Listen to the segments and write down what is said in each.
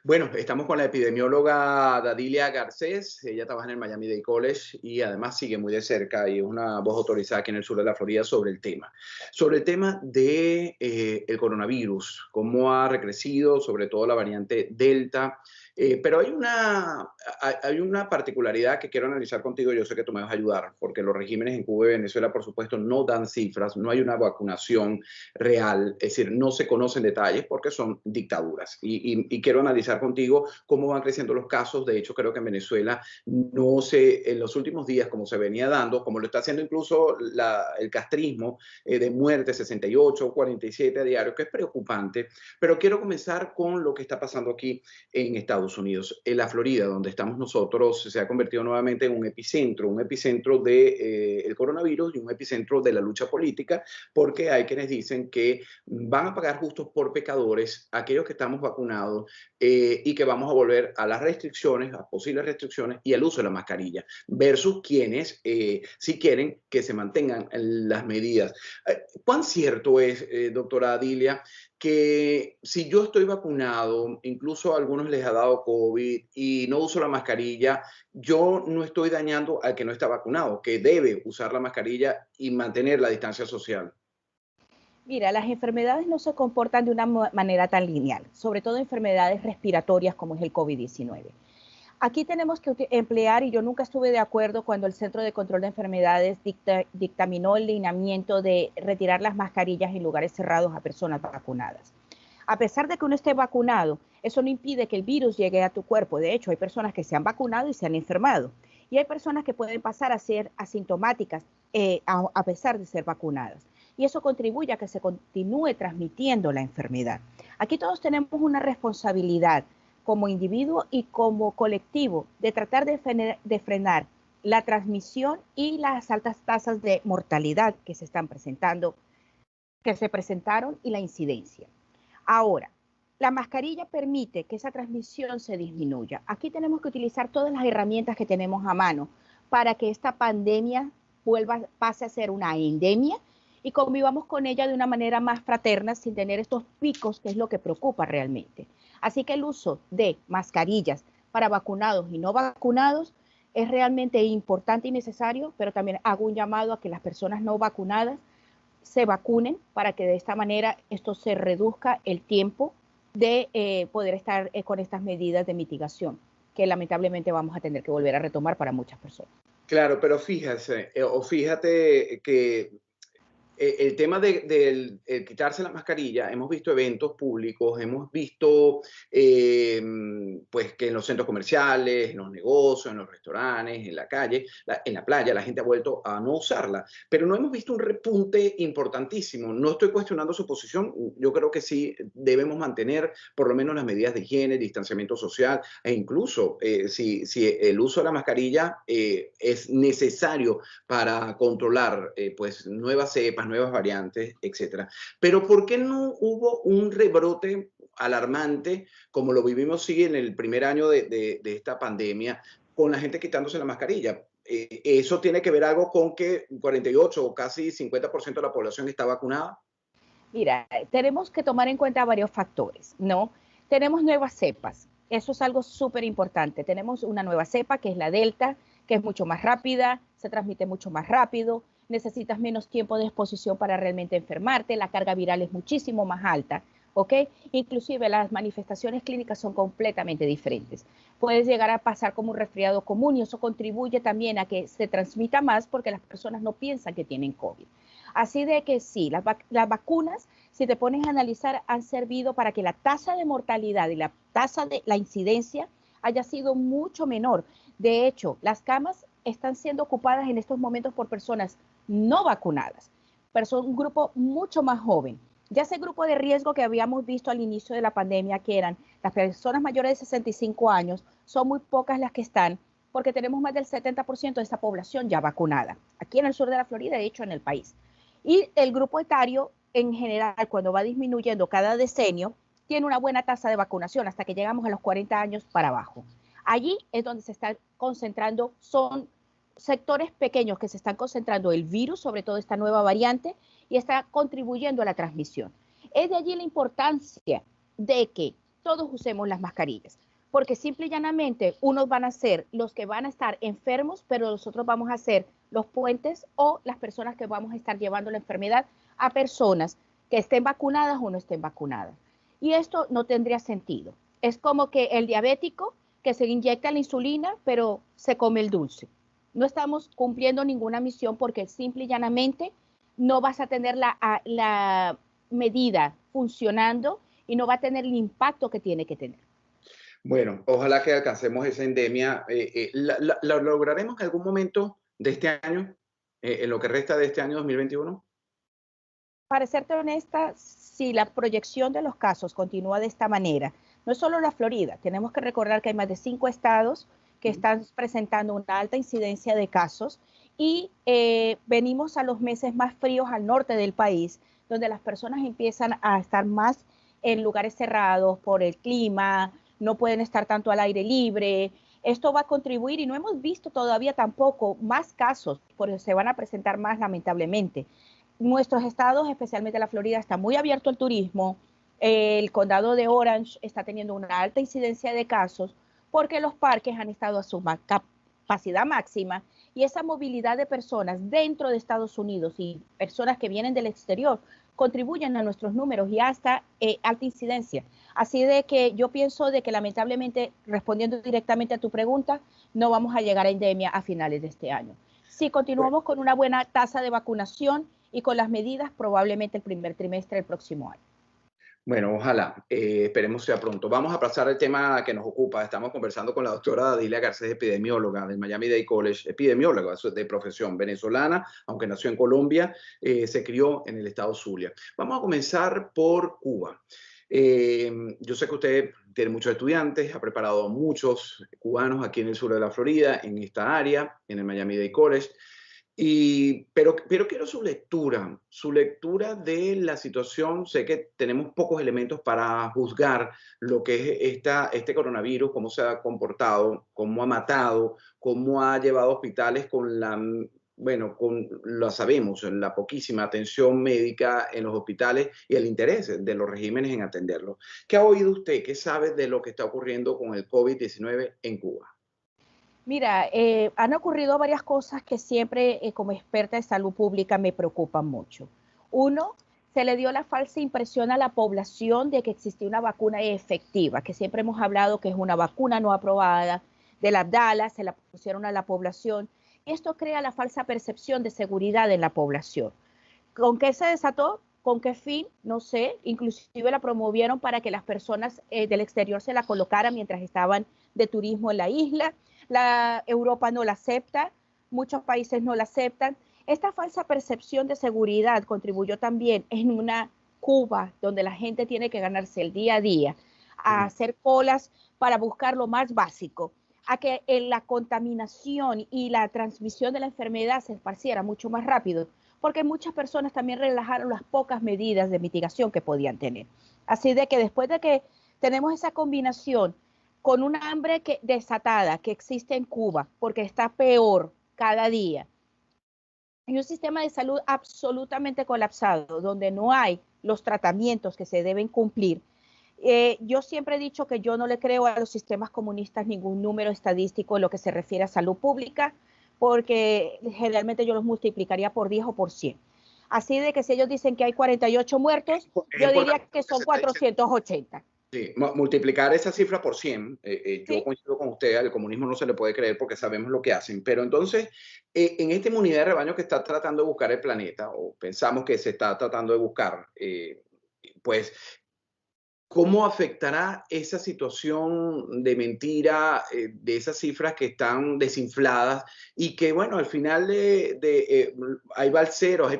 Bueno, estamos con la epidemióloga Dadilia Garcés. Ella trabaja en el Miami-Dade College y además sigue muy de cerca y es una voz autorizada aquí en el sur de la Florida sobre el tema. Sobre el tema de el coronavirus, cómo ha recrecido, sobre todo la variante Delta. Pero hay una particularidad que quiero analizar contigo. Yo sé que tú me vas a ayudar, porque los regímenes en Cuba y Venezuela, por supuesto, no dan cifras, no hay una vacunación real, es decir, no se conocen detalles porque son dictaduras. Y quiero analizar contigo cómo van creciendo los casos. De hecho, creo que en Venezuela no se, en los últimos días, como se venía dando, como lo está haciendo incluso el castrismo de muerte, 68, 47 a diario, que es preocupante. Pero quiero comenzar con lo que está pasando aquí en Estados Unidos. En la Florida, donde estamos nosotros, se ha convertido nuevamente en un epicentro de, el coronavirus y un epicentro de la lucha política, porque hay quienes dicen que van a pagar justos por pecadores aquellos que estamos vacunados y que vamos a volver a las restricciones, a posibles restricciones y al uso de la mascarilla, versus quienes sí quieren que se mantengan las medidas. ¿Cuán cierto es, doctora Adilia, que si yo estoy vacunado, incluso a algunos les ha dado COVID y no uso la mascarilla, yo no estoy dañando al que no está vacunado, que debe usar la mascarilla y mantener la distancia social? Mira, las enfermedades no se comportan de una manera tan lineal, sobre todo enfermedades respiratorias como es el COVID-19. Aquí tenemos que emplear, y yo nunca estuve de acuerdo cuando el Centro de Control de Enfermedades dictaminó el lineamiento de retirar las mascarillas en lugares cerrados a personas vacunadas. A pesar de que uno esté vacunado, eso no impide que el virus llegue a tu cuerpo. De hecho, hay personas que se han vacunado y se han enfermado. Y hay personas que pueden pasar a ser asintomáticas a pesar de ser vacunadas. Y eso contribuye a que se continúe transmitiendo la enfermedad. Aquí todos tenemos una responsabilidad como individuo y como colectivo de tratar de frenar la transmisión y las altas tasas de mortalidad que se están presentando, que se presentaron, y la incidencia. Ahora, la mascarilla permite que esa transmisión se disminuya. Aquí tenemos que utilizar todas las herramientas que tenemos a mano para que esta pandemia pase a ser una endemia y convivamos con ella de una manera más fraterna sin tener estos picos, que es lo que preocupa realmente. Así que el uso de mascarillas para vacunados y no vacunados es realmente importante y necesario, pero también hago un llamado a que las personas no vacunadas se vacunen para que de esta manera esto se reduzca el tiempo de poder estar con estas medidas de mitigación, que lamentablemente vamos a tener que volver a retomar para muchas personas. Claro, pero fíjate, o fíjate que el tema de el quitarse la mascarilla, hemos visto eventos públicos, hemos visto pues que en los centros comerciales, en los negocios, en los restaurantes, en la calle, en la playa, la gente ha vuelto a no usarla, pero no hemos visto un repunte importantísimo. No estoy cuestionando su posición, yo creo que sí debemos mantener por lo menos las medidas de higiene, distanciamiento social e incluso si el uso de la mascarilla es necesario para controlar pues nuevas cepas, nuevas variantes, etcétera. Pero ¿por qué no hubo un rebrote alarmante como lo vivimos sí en el primer año de esta pandemia con la gente quitándose la mascarilla? ¿Eso tiene que ver algo con que 48 o casi 50% de la población está vacunada? Mira, tenemos que tomar en cuenta varios factores, ¿no? Tenemos nuevas cepas, eso es algo súper importante. Tenemos una nueva cepa que es la Delta, que es mucho más rápida, se transmite mucho más rápido, necesitas menos tiempo de exposición para realmente enfermarte, la carga viral es muchísimo más alta, ¿ok? Inclusive las manifestaciones clínicas son completamente diferentes. Puedes llegar a pasar como un resfriado común y eso contribuye también a que se transmita más porque las personas no piensan que tienen COVID. Así de que sí, las vacunas, si te pones a analizar, han servido para que la tasa de mortalidad y la tasa de la incidencia haya sido mucho menor. De hecho, las camas están siendo ocupadas en estos momentos por personas no vacunadas, pero son un grupo mucho más joven. Ya ese grupo de riesgo que habíamos visto al inicio de la pandemia, que eran las personas mayores de 65 años, son muy pocas las que están, porque tenemos más del 70% de esta población ya vacunada, aquí en el sur de la Florida, de hecho en el país. Y el grupo etario, en general, cuando va disminuyendo cada decenio, tiene una buena tasa de vacunación hasta que llegamos a los 40 años para abajo. Allí es donde se está concentrando, son sectores pequeños que se están concentrando el virus, sobre todo esta nueva variante, y está contribuyendo a la transmisión. Es de allí la importancia de que todos usemos las mascarillas, porque simple y llanamente unos van a ser los que van a estar enfermos, pero nosotros vamos a ser los puentes o las personas que vamos a estar llevando la enfermedad a personas que estén vacunadas o no estén vacunadas. Y esto no tendría sentido. Es como que el diabético que se inyecta la insulina, pero se come el dulce. No estamos cumpliendo ninguna misión porque simple y llanamente no vas a tener la medida funcionando y no va a tener el impacto que tiene que tener. Bueno, ojalá que alcancemos esa endemia. ¿La lograremos en algún momento de este año, en lo que resta de este año 2021? Para serte honesta, si la proyección de los casos continúa de esta manera, no es solo la Florida, tenemos que recordar que hay más de 5 estados que están presentando una alta incidencia de casos y venimos a los meses más fríos al norte del país, donde las personas empiezan a estar más en lugares cerrados por el clima, no pueden estar tanto al aire libre. Esto va a contribuir y no hemos visto todavía tampoco más casos, porque se van a presentar más lamentablemente. Nuestros estados, especialmente la Florida, está muy abierto al turismo. El condado de Orange está teniendo una alta incidencia de casos porque los parques han estado a su capacidad máxima y esa movilidad de personas dentro de Estados Unidos y personas que vienen del exterior contribuyen a nuestros números y hasta alta incidencia. Así de que yo pienso de que lamentablemente, respondiendo directamente a tu pregunta, no vamos a llegar a endemia a finales de este año. Si continuamos con una buena tasa de vacunación y con las medidas, probablemente el primer trimestre del próximo año. Bueno, ojalá, esperemos sea pronto. Vamos a pasar al tema que nos ocupa. Estamos conversando con la doctora Dadilia Garcés, epidemióloga del Miami-Dade College, epidemióloga de profesión venezolana, aunque nació en Colombia, se crió en el estado Zulia. Vamos a comenzar por Cuba. Yo sé que usted tiene muchos estudiantes, ha preparado a muchos cubanos aquí en el sur de la Florida, en esta área, en el Miami-Dade College. Pero quiero su lectura de la situación. Sé que tenemos pocos elementos para juzgar lo que es este coronavirus, cómo se ha comportado, cómo ha matado, cómo ha llevado a hospitales con lo sabemos, la poquísima atención médica en los hospitales y el interés de los regímenes en atenderlo. ¿Qué ha oído usted? ¿Qué sabe de lo que está ocurriendo con el COVID-19 en Cuba? Mira, han ocurrido varias cosas que siempre como experta de salud pública me preocupan mucho. Uno, se le dio la falsa impresión a la población de que existía una vacuna efectiva, que siempre hemos hablado que es una vacuna no aprobada, de la Abdala, se la pusieron a la población, y esto crea la falsa percepción de seguridad en la población. ¿Con qué se desató? ¿Con qué fin? No sé, inclusive la promovieron para que las personas del exterior se la colocaran mientras estaban de turismo en la isla. La Europa no la acepta, muchos países no la aceptan. Esta falsa percepción de seguridad contribuyó también en una Cuba donde la gente tiene que ganarse el día a día, a hacer colas para buscar lo más básico, a que la contaminación y la transmisión de la enfermedad se esparciera mucho más rápido, porque muchas personas también relajaron las pocas medidas de mitigación que podían tener. Así de que después de que tenemos esa combinación con una hambre desatada que existe en Cuba, porque está peor cada día, y un sistema de salud absolutamente colapsado, donde no hay los tratamientos que se deben cumplir. Yo siempre he dicho que yo no le creo a los sistemas comunistas ningún número estadístico en lo que se refiere a salud pública, porque generalmente yo los multiplicaría por 10 o por 100. Así de que si ellos dicen que hay 48 muertos, yo diría que son 480. Sí, multiplicar esa cifra por 100, yo Sí, coincido con usted, al comunismo no se le puede creer porque sabemos lo que hacen, pero entonces, en esta inmunidad de rebaño que está tratando de buscar el planeta, o pensamos que se está tratando de buscar, pues, ¿cómo afectará esa situación de mentira, de esas cifras que están desinfladas y que, bueno, al final hay balseros,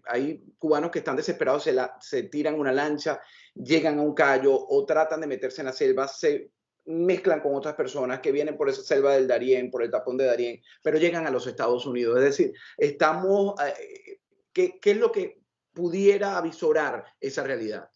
hay cubanos que están desesperados, se tiran una lancha, llegan a un callo o tratan de meterse en la selva, se mezclan con otras personas que vienen por esa selva del Darién, por el tapón de Darién, pero llegan a los Estados Unidos. Es decir, ¿qué es lo que pudiera avisorar esa realidad?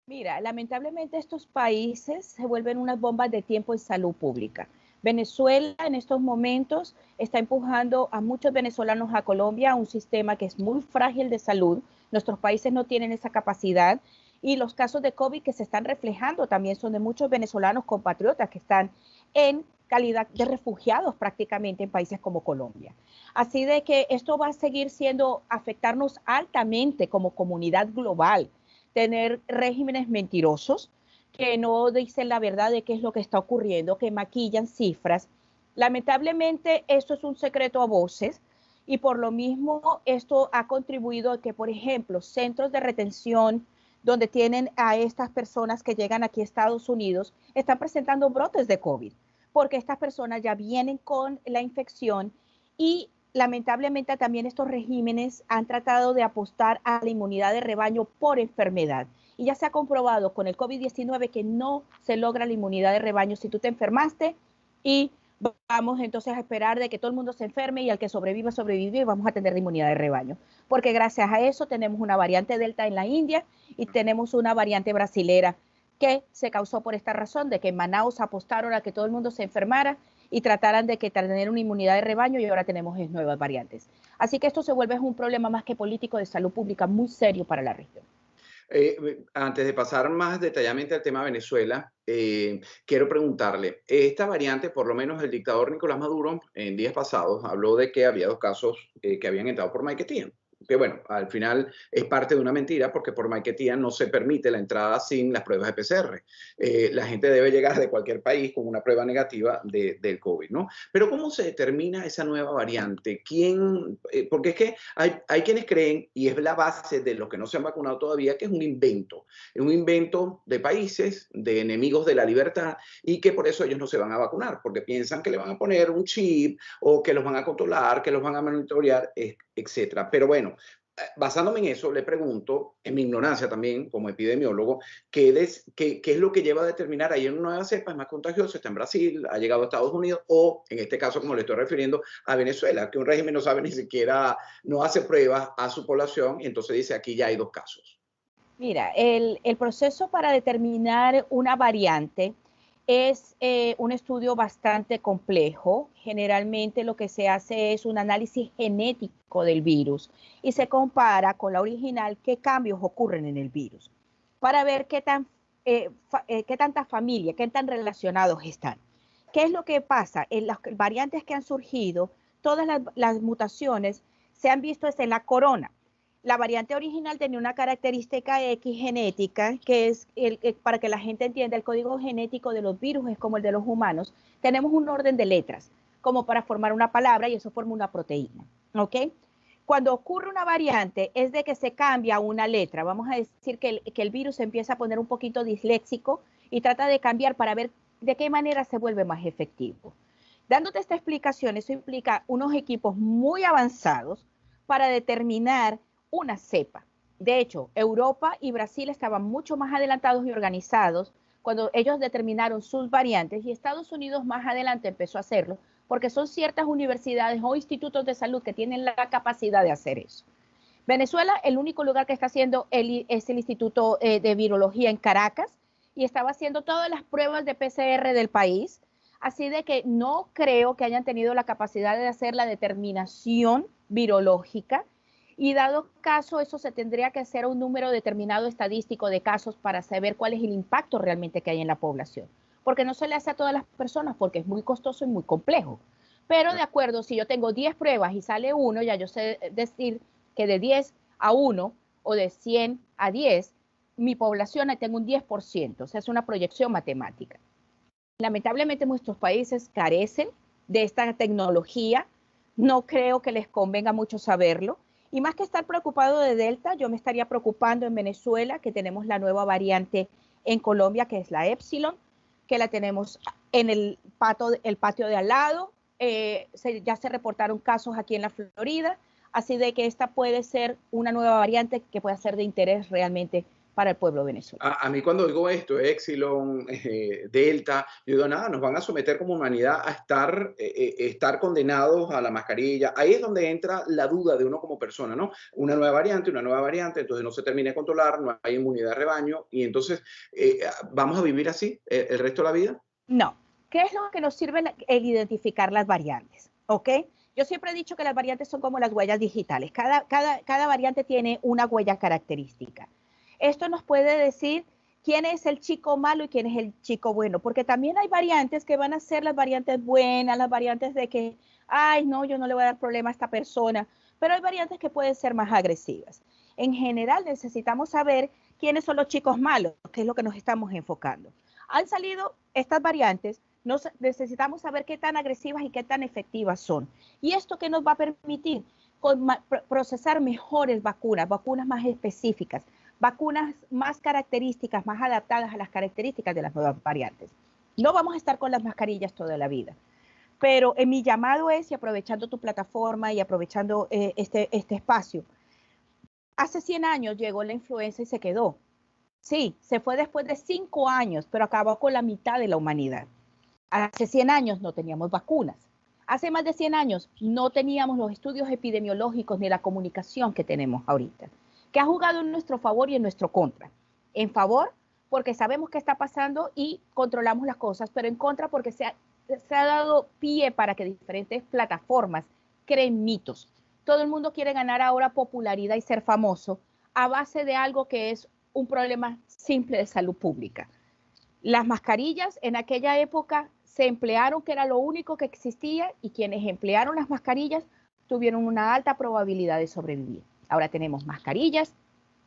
mira, lamentablemente estos países se vuelven unas bombas de tiempo en salud pública. Venezuela en estos momentos está empujando a muchos venezolanos a Colombia a un sistema que es muy frágil de salud. Nuestros países no tienen esa capacidad Y los casos de COVID que se están reflejando también son de muchos venezolanos compatriotas que están en calidad de refugiados prácticamente en países como Colombia. Así de que esto va a seguir siendo, afectarnos altamente como comunidad global, tener regímenes mentirosos que no dicen la verdad de qué es lo que está ocurriendo, que maquillan cifras. Lamentablemente esto es un secreto a voces y por lo mismo esto ha contribuido a que, por ejemplo, centros de retención donde tienen a estas personas que llegan aquí a Estados Unidos están presentando brotes de COVID, porque estas personas ya vienen con la infección y lamentablemente también estos regímenes han tratado de apostar a la inmunidad de rebaño por enfermedad. Y ya se ha comprobado con el COVID-19 que no se logra la inmunidad de rebaño si tú te enfermaste y vamos entonces a esperar de que todo el mundo se enferme y al que sobreviva, sobrevive y vamos a tener la inmunidad de rebaño. Porque gracias a eso tenemos una variante Delta en la India y tenemos una variante brasilera que se causó por esta razón de que en Manaus apostaron a que todo el mundo se enfermara y trataran de que tener una inmunidad de rebaño y ahora tenemos nuevas variantes. Así que esto se vuelve un problema más que político de salud pública muy serio para la región. Antes de pasar más detalladamente al tema Venezuela, quiero preguntarle, esta variante, por lo menos el dictador Nicolás Maduro en días pasados habló de que había 2 casos que habían entrado por Maiquetía, que bueno, al final es parte de una mentira porque por Maiquetía no se permite la entrada sin las pruebas de PCR. La gente debe llegar de cualquier país con una prueba negativa del COVID, ¿no? Pero ¿cómo se determina esa nueva variante? ¿Quién? Porque es que hay quienes creen, y es la base de los que no se han vacunado todavía, que es un invento de países, de enemigos de la libertad, y que por eso ellos no se van a vacunar, porque piensan que le van a poner un chip o que los van a controlar, que los van a monitorear, etcétera. Pero bueno, basándome en eso, le pregunto, en mi ignorancia también, como epidemiólogo, ¿qué es lo que lleva a determinar ahí una nueva cepa es más contagiosa? Está en Brasil, ha llegado a Estados Unidos o, en este caso, como le estoy refiriendo, a Venezuela, que un régimen no sabe ni siquiera, no hace pruebas a su población y entonces dice aquí ya hay 2 casos. Mira, el proceso para determinar una variante es un estudio bastante complejo. Generalmente lo que se hace es un análisis genético del virus y se compara con la original qué cambios ocurren en el virus para ver qué tanta familia, qué tan relacionados están. ¿Qué es lo que pasa? En las variantes que han surgido, todas las mutaciones se han visto en la corona. La variante original tenía una característica X genética, que es, para que la gente entienda, el código genético de los virus es como el de los humanos. Tenemos un orden de letras, como para formar una palabra, y eso forma una proteína, ¿ok? Cuando ocurre una variante, es de que se cambia una letra. Vamos a decir que el virus empieza a poner un poquito disléxico y trata de cambiar para ver de qué manera se vuelve más efectivo. Dándote esta explicación, eso implica unos equipos muy avanzados para determinar una cepa. De hecho, Europa y Brasil estaban mucho más adelantados y organizados cuando ellos determinaron sus variantes y Estados Unidos más adelante empezó a hacerlo porque son ciertas universidades o institutos de salud que tienen la capacidad de hacer eso. Venezuela, el único lugar que está haciendo es el Instituto de Virología en Caracas y estaba haciendo todas las pruebas de PCR del país, así de que no creo que hayan tenido la capacidad de hacer la determinación virológica. Y dado caso, eso se tendría que hacer un número determinado estadístico de casos para saber cuál es el impacto realmente que hay en la población. Porque no se le hace a todas las personas porque es muy costoso y muy complejo. Pero de acuerdo, si yo tengo 10 pruebas y sale uno, ya yo sé decir que de 10 a 1 o de 100 a 10, mi población tengo un 10%, o sea, es una proyección matemática. Lamentablemente nuestros países carecen de esta tecnología, no creo que les convenga mucho saberlo. Y más que estar preocupado de Delta, yo me estaría preocupando en Venezuela, que tenemos la nueva variante en Colombia, que es la Epsilon, que la tenemos en el patio de al lado. Ya se reportaron casos aquí en la Florida, así de que esta puede ser una nueva variante que pueda ser de interés realmente para el pueblo venezolano. A mí cuando digo esto, Epsilon, Delta, yo digo, nada, nos van a someter como humanidad a estar condenados a la mascarilla. Ahí es donde entra la duda de uno como persona, ¿no? Una nueva variante, entonces no se termina de controlar, no hay inmunidad de rebaño, y entonces, ¿vamos a vivir así el resto de la vida? No. ¿Qué es lo que nos sirve el identificar las variantes? ¿Ok? Yo siempre he dicho que las variantes son como las huellas digitales. Cada variante tiene una huella característica. Esto nos puede decir quién es el chico malo y quién es el chico bueno, porque también hay variantes que van a ser las variantes buenas, las variantes de que, ay, no, yo no le voy a dar problema a esta persona, pero hay variantes que pueden ser más agresivas. En general necesitamos saber quiénes son los chicos malos, que es lo que nos estamos enfocando. Han salido estas variantes, necesitamos saber qué tan agresivas y qué tan efectivas son. ¿Y esto qué nos va a permitir? Procesar mejores vacunas, vacunas más específicas, vacunas más características, más adaptadas a las características de las nuevas variantes. No vamos a estar con las mascarillas toda la vida, pero en mi llamado es, y aprovechando tu plataforma y aprovechando este espacio, hace 100 años llegó la influenza y se quedó. Sí, se fue después de 5 años, pero acabó con la mitad de la humanidad. Hace 100 años no teníamos vacunas. Hace más de 100 años no teníamos los estudios epidemiológicos ni la comunicación que tenemos ahorita, que ha jugado en nuestro favor y en nuestro contra. En favor, porque sabemos qué está pasando y controlamos las cosas, pero en contra porque se ha dado pie para que diferentes plataformas creen mitos. Todo el mundo quiere ganar ahora popularidad y ser famoso a base de algo que es un problema simple de salud pública. Las mascarillas en aquella época se emplearon, que era lo único que existía, y quienes emplearon las mascarillas tuvieron una alta probabilidad de sobrevivir. Ahora tenemos mascarillas,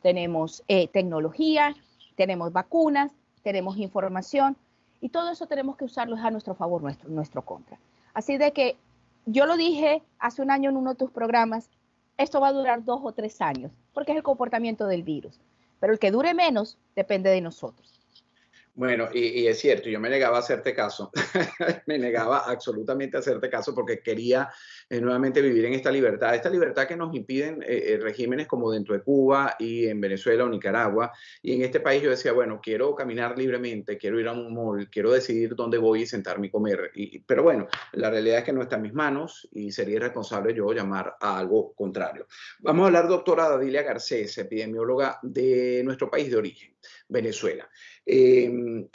tenemos tecnología, tenemos vacunas, tenemos información, y todo eso tenemos que usarlo a nuestro favor, nuestro contra. Así de que yo lo dije hace un año en uno de tus programas, esto va a durar 2 o 3 años, porque es el comportamiento del virus. Pero el que dure menos depende de nosotros. Bueno, y es cierto, yo me negaba a hacerte caso, me negaba absolutamente a hacerte caso porque quería nuevamente vivir en esta libertad que nos impiden regímenes como dentro de Cuba y en Venezuela o Nicaragua. Y en este país yo decía, bueno, quiero caminar libremente, quiero ir a un mall, quiero decidir dónde voy y sentarme y comer. Pero bueno, la realidad es que no está en mis manos y sería irresponsable yo llamar a algo contrario. Vamos a hablar, doctora Dadilia Garcés, epidemióloga de nuestro país de origen, Venezuela.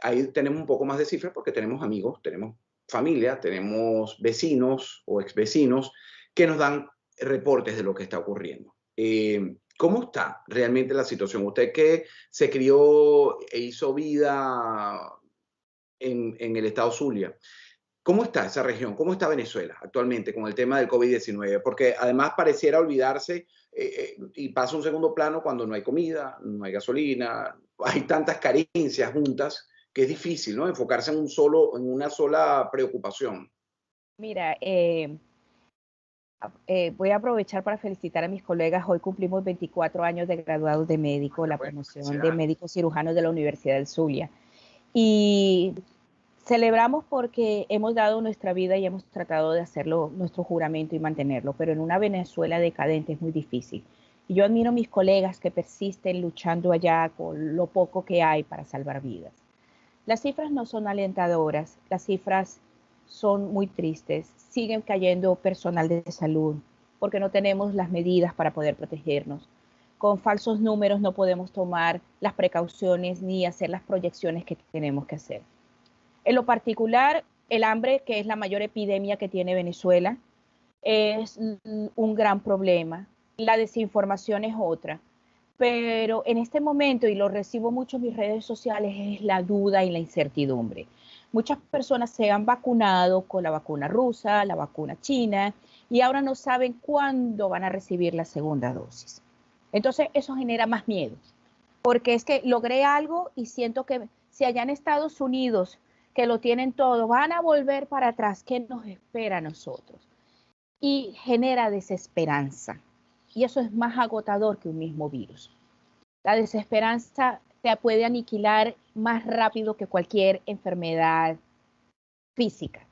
Ahí tenemos un poco más de cifras porque tenemos amigos, tenemos familia, tenemos vecinos o exvecinos que nos dan reportes de lo que está ocurriendo. ¿Cómo está realmente la situación? Usted que se crió e hizo vida en el estado Zulia, ¿cómo está esa región? ¿Cómo está Venezuela actualmente con el tema del COVID-19? Porque además pareciera olvidarse y pasa un segundo plano cuando no hay comida, no hay gasolina, hay tantas carencias juntas que es difícil, ¿no? Enfocarse en una sola preocupación. Mira, voy a aprovechar para felicitar a mis colegas. Hoy cumplimos 24 años de graduados de médico, la promoción de médicos cirujanos de la Universidad del Zulia. Y celebramos porque hemos dado nuestra vida y hemos tratado de hacerlo nuestro juramento y mantenerlo, pero en una Venezuela decadente es muy difícil. Y yo admiro a mis colegas que persisten luchando allá con lo poco que hay para salvar vidas. Las cifras no son alentadoras, las cifras son muy tristes. Siguen cayendo personal de salud porque no tenemos las medidas para poder protegernos. Con falsos números no podemos tomar las precauciones ni hacer las proyecciones que tenemos que hacer. En lo particular, el hambre, que es la mayor epidemia que tiene Venezuela, es un gran problema. La desinformación es otra. Pero en este momento, y lo recibo mucho en mis redes sociales, es la duda y la incertidumbre. Muchas personas se han vacunado con la vacuna rusa, la vacuna china, y ahora no saben cuándo van a recibir la segunda dosis. Entonces, eso genera más miedo, porque es que logré algo y siento que si allá en Estados Unidos, que lo tienen todo, van a volver para atrás, ¿qué nos espera a nosotros? Y genera desesperanza. Y eso es más agotador que un mismo virus. La desesperanza te puede aniquilar más rápido que cualquier enfermedad física.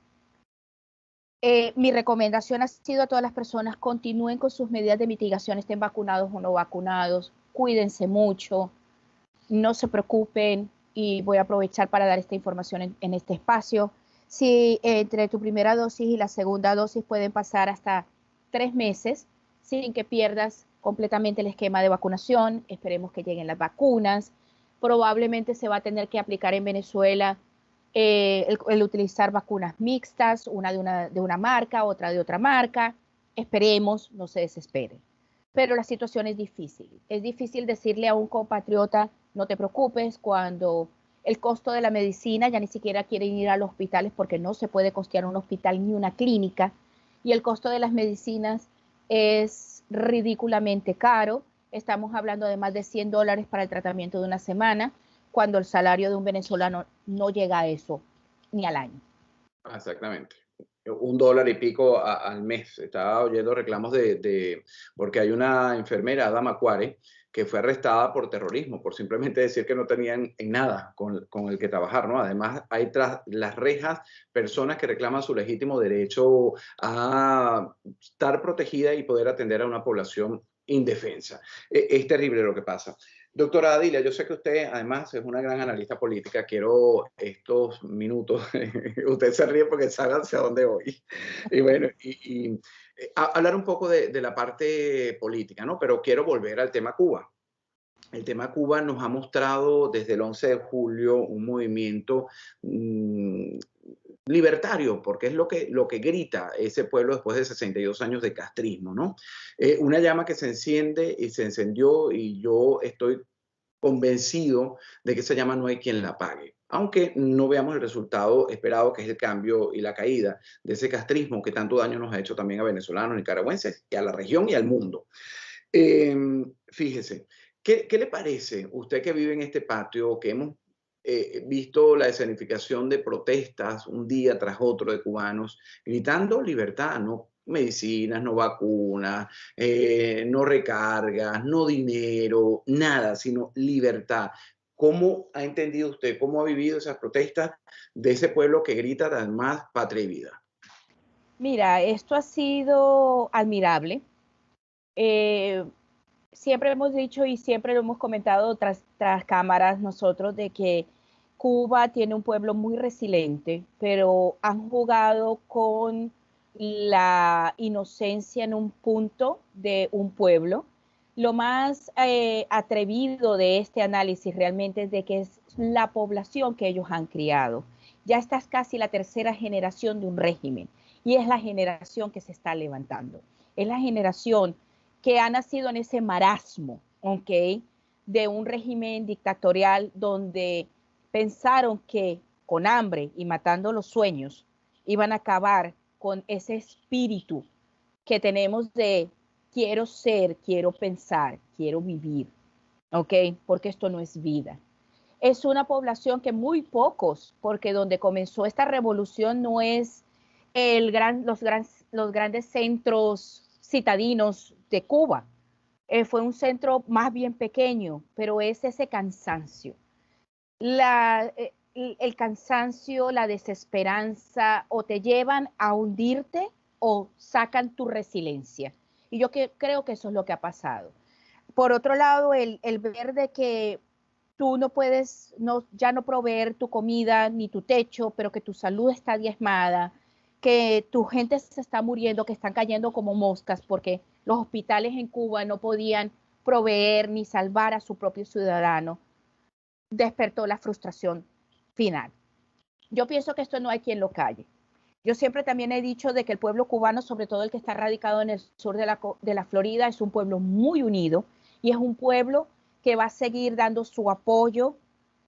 Mi recomendación ha sido a todas las personas: continúen con sus medidas de mitigación, estén vacunados o no vacunados, cuídense mucho, no se preocupen, y voy a aprovechar para dar esta información en este espacio. Si entre tu primera dosis y la segunda dosis pueden pasar hasta 3 meses sin que pierdas completamente el esquema de vacunación, esperemos que lleguen las vacunas. Probablemente se va a tener que aplicar en Venezuela el utilizar vacunas mixtas, una de una marca, otra de otra marca. Esperemos, no se desesperen. Pero la situación es difícil. Es difícil decirle a un compatriota: no te preocupes, cuando el costo de la medicina ya ni siquiera quieren ir a los hospitales porque no se puede costear un hospital ni una clínica, y el costo de las medicinas es ridículamente caro. Estamos hablando de más de $100 para el tratamiento de una semana, cuando el salario de un venezolano no llega a eso ni al año. Exactamente. $1 y pico al mes. Estaba oyendo reclamos porque hay una enfermera, Adama Cuare, que fue arrestada por terrorismo, por simplemente decir que no tenían en nada con el que trabajar, ¿no? Además, hay tras las rejas personas que reclaman su legítimo derecho a estar protegida y poder atender a una población indefensa. Es terrible lo que pasa. Doctora Adilia, yo sé que usted además es una gran analista política. Quiero estos minutos, usted se ríe porque sabe hacia dónde voy. Y bueno, hablar un poco de la parte política, ¿no? Pero quiero volver al tema Cuba. El tema Cuba nos ha mostrado desde el 11 de julio un movimiento libertario, porque es lo que grita ese pueblo después de 62 años de castrismo, ¿no? Una llama que se enciende y se encendió, y yo estoy convencido de que esa llama no hay quien la apague, aunque no veamos el resultado esperado, que es el cambio y la caída de ese castrismo que tanto daño nos ha hecho también a venezolanos, nicaragüenses, y a la región y al mundo. Fíjese, ¿qué le parece, usted que vive en este patio, que hemos visto la escenificación de protestas un día tras otro de cubanos gritando libertad, no medicinas, no vacunas, no recargas, no dinero, nada, sino libertad? ¿Cómo ha entendido usted, cómo ha vivido esas protestas de ese pueblo que grita además patria y vida? Mira, esto ha sido admirable. Eh, Siempre hemos dicho y siempre lo hemos comentado tras cámaras nosotros de que Cuba tiene un pueblo muy resiliente, pero han jugado con la inocencia en un punto de un pueblo. Lo más atrevido de este análisis realmente es de que es la población que ellos han criado. Ya esta es casi la tercera generación de un régimen, y es la generación que se está levantando. Es la generación que ha nacido en ese marasmo, ¿ok? De un régimen dictatorial donde pensaron que con hambre y matando los sueños iban a acabar con ese espíritu que tenemos de quiero ser, quiero pensar, quiero vivir, ¿ok? Porque esto no es vida. Es una población que muy pocos, porque donde comenzó esta revolución no es los grandes centros citadinos de Cuba. Fue un centro más bien pequeño, pero es ese cansancio. El cansancio, la desesperanza, o te llevan a hundirte o sacan tu resiliencia. Y yo creo que eso es lo que ha pasado. Por otro lado, el ver de que tú no puedes ya no proveer tu comida ni tu techo, pero que tu salud está diezmada, que tu gente se está muriendo, que están cayendo como moscas porque los hospitales en Cuba no podían proveer ni salvar a su propio ciudadano, despertó la frustración final. Yo pienso que esto no hay quien lo calle. Yo siempre también he dicho de que el pueblo cubano, sobre todo el que está radicado en el sur de la Florida, es un pueblo muy unido, y es un pueblo que va a seguir dando su apoyo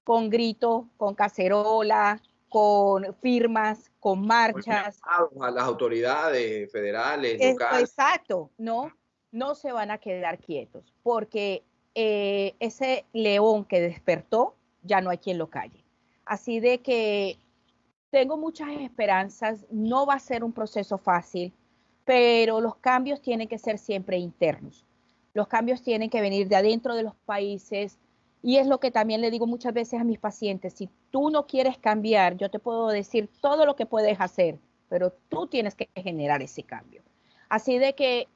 con gritos, con cacerola, con firmas, con marchas. A las autoridades federales, locales. Exacto, no se van a quedar quietos, porque ese león que despertó ya no hay quien lo calle. Así de que tengo muchas esperanzas, no va a ser un proceso fácil, pero los cambios tienen que ser siempre internos. Los cambios tienen que venir de adentro de los países, y es lo que también le digo muchas veces a mis pacientes: si tú no quieres cambiar, yo te puedo decir todo lo que puedes hacer, pero tú tienes que generar ese cambio. Así de que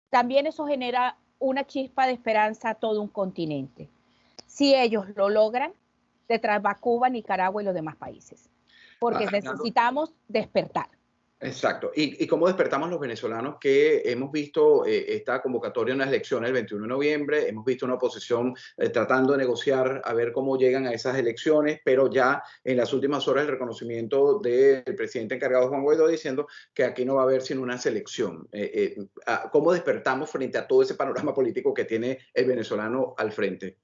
también eso genera una chispa de esperanza a todo un continente. Si ellos lo logran, detrás va Cuba, Nicaragua y los demás países, porque necesitamos despertar. Exacto. ¿Y cómo despertamos los venezolanos que hemos visto esta convocatoria en las elecciones el 21 de noviembre? Hemos visto una oposición tratando de negociar a ver cómo llegan a esas elecciones, pero ya en las últimas horas el reconocimiento del presidente encargado, Juan Guaidó, diciendo que aquí no va a haber sino una selección. ¿Cómo despertamos frente a todo ese panorama político que tiene el venezolano al frente?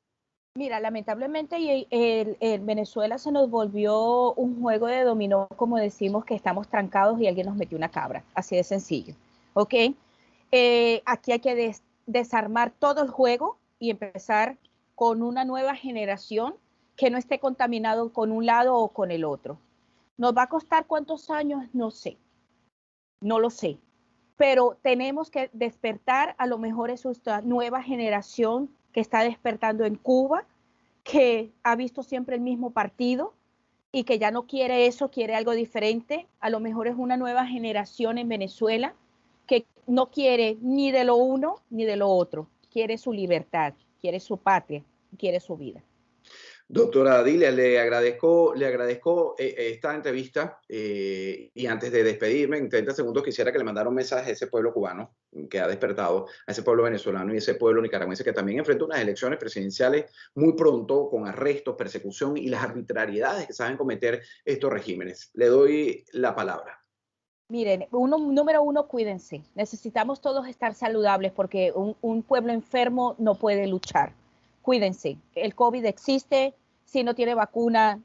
Mira, lamentablemente en Venezuela se nos volvió un juego de dominó, como decimos que estamos trancados y alguien nos metió una cabra, así de sencillo, ¿ok? Aquí hay que desarmar todo el juego y empezar con una nueva generación que no esté contaminado con un lado o con el otro. ¿Nos va a costar cuántos años? No sé, no lo sé, pero tenemos que despertar, a lo mejor es esta nueva generación que está despertando en Cuba, que ha visto siempre el mismo partido y que ya no quiere eso, quiere algo diferente. A lo mejor es una nueva generación en Venezuela que no quiere ni de lo uno ni de lo otro, quiere su libertad, quiere su patria, quiere su vida. Doctora Dilia, le agradezco esta entrevista y antes de despedirme, en 30 segundos quisiera que le mandara un mensaje a ese pueblo cubano que ha despertado, a ese pueblo venezolano y ese pueblo nicaragüense que también enfrenta unas elecciones presidenciales muy pronto con arrestos, persecución y las arbitrariedades que saben cometer estos regímenes. Le doy la palabra. Miren, número uno, cuídense. Necesitamos todos estar saludables porque un pueblo enfermo no puede luchar. Cuídense. El COVID existe. Si no tiene vacuna,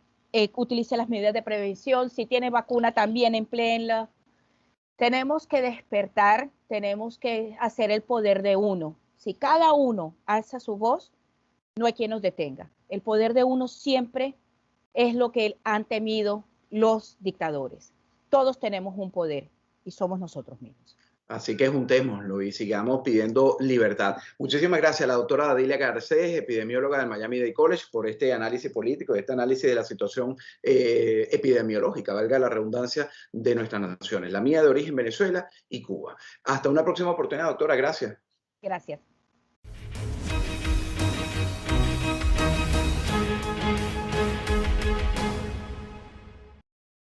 utilice las medidas de prevención. Si tiene vacuna, también empleenla. Tenemos que despertar, tenemos que hacer el poder de uno. Si cada uno alza su voz, no hay quien nos detenga. El poder de uno siempre es lo que han temido los dictadores. Todos tenemos un poder y somos nosotros mismos. Así que juntémoslo y sigamos pidiendo libertad. Muchísimas gracias a la doctora Adilia Garcés, epidemióloga del Miami-Dade College, por este análisis político, este análisis de la situación epidemiológica, valga la redundancia, de nuestras naciones, la mía de origen Venezuela y Cuba. Hasta una próxima oportunidad, doctora. Gracias. Gracias.